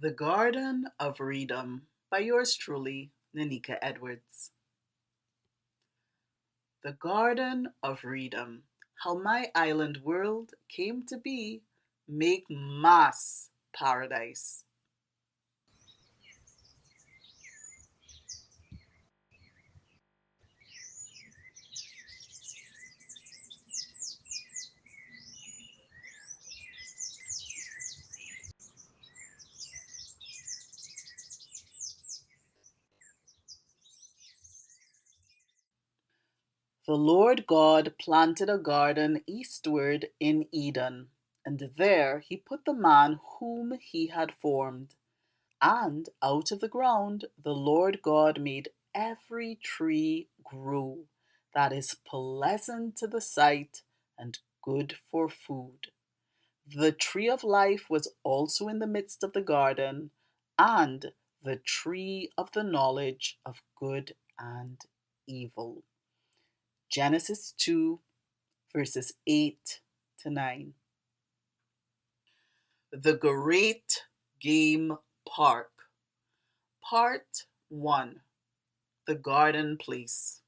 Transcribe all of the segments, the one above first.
The Garden of Freedom by yours truly, Nanika Edwards. The Garden of Freedom. How my island world came to be. Make mass paradise. The Lord God planted a garden eastward in Eden, and there he put the man whom he had formed. And out of the ground the Lord God made every tree grow that is pleasant to the sight and good for food. The tree of life was also in the midst of the garden, and the tree of the knowledge of good and evil. Genesis 2, verses 8 to 9. The Great Game Park. Part 1. The Garden Place.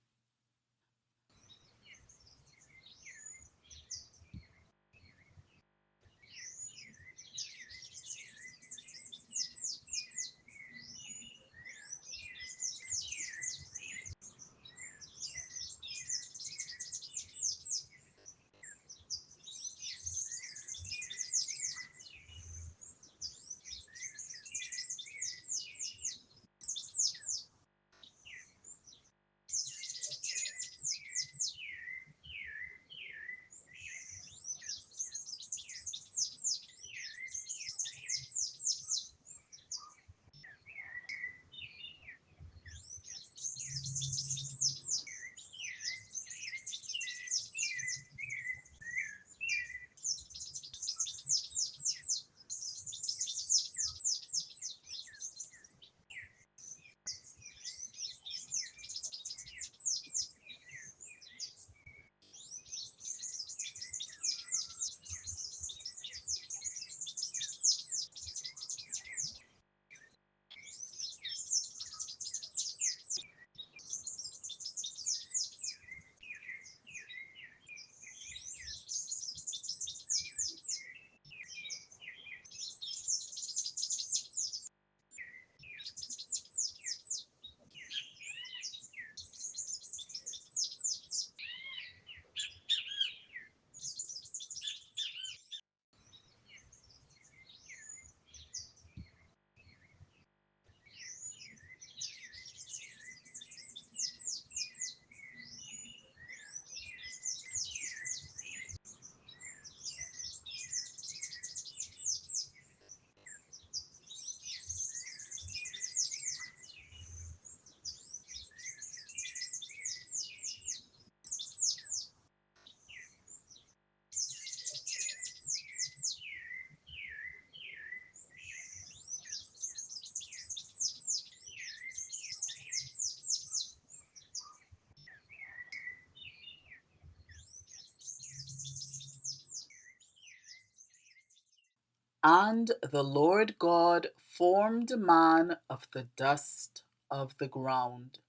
And the Lord God formed man of the dust of the ground,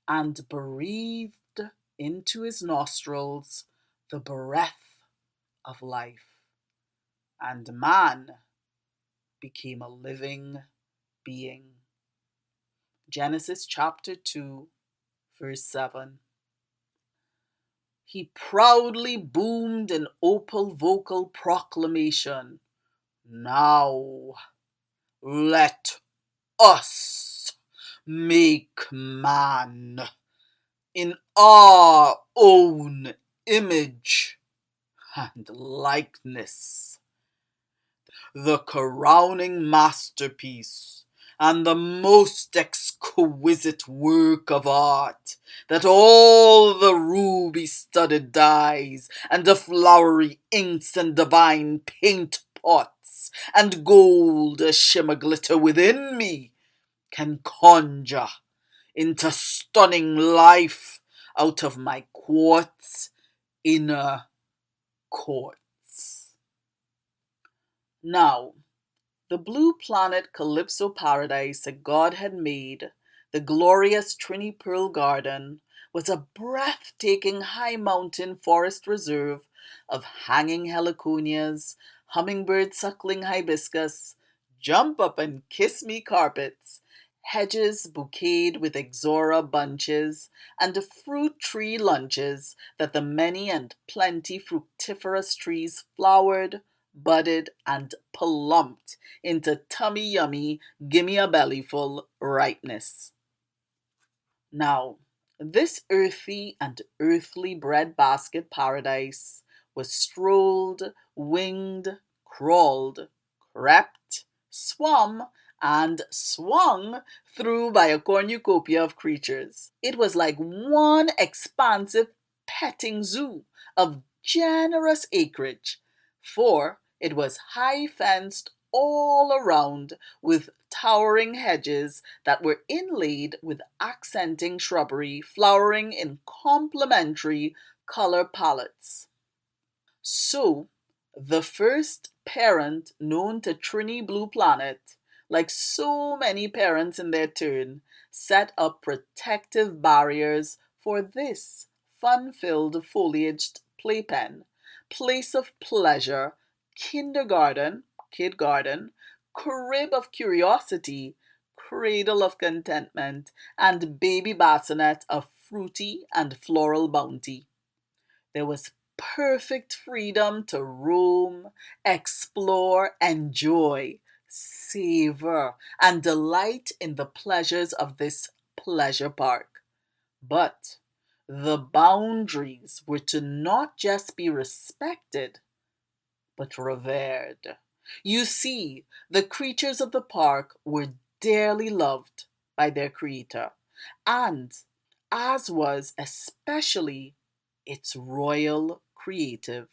and breathed into his nostrils the breath of life, and man became a living being. Genesis chapter 2, verse 7. He proudly boomed an opal vocal proclamation. Now let us make man in our own image and likeness. The crowning masterpiece and the most exquisite work of art that all the ruby-studded dyes and the flowery inks and divine paint pots and gold shimmer glitter within me can conjure into stunning life out of my quartz inner courts. Now, The blue planet Calypso paradise that God had made, the glorious Trini Pearl Garden, was a breathtaking high mountain forest reserve of hanging heliconias, hummingbird suckling hibiscus, jump up and kiss me carpets, hedges bouqueted with ixora bunches, and the fruit tree lunches that the many and plenty fructiferous trees flowered, budded, and plumped into tummy yummy, gimme a bellyful ripeness. Now, this earthy and earthly breadbasket paradise was strolled, winged, crawled, crept, swum, and swung through by a cornucopia of creatures. It was like one expansive petting zoo of generous acreage, for it was high fenced all around with towering hedges that were inlaid with accenting shrubbery flowering in complementary color palettes. So, the first parent known to Trini Blue Planet, like so many parents in their turn, set up protective barriers for this fun-filled foliaged playpen, place of pleasure, kindergarten, kid garden, crib of curiosity, cradle of contentment, and baby bassinet of fruity and floral bounty. There was perfect freedom to roam, explore, enjoy, savor, and delight in the pleasures of this pleasure park. But the boundaries were to not just be respected, but revered. You see, the creatures of the park were dearly loved by their creator, and as was especially its royal creative.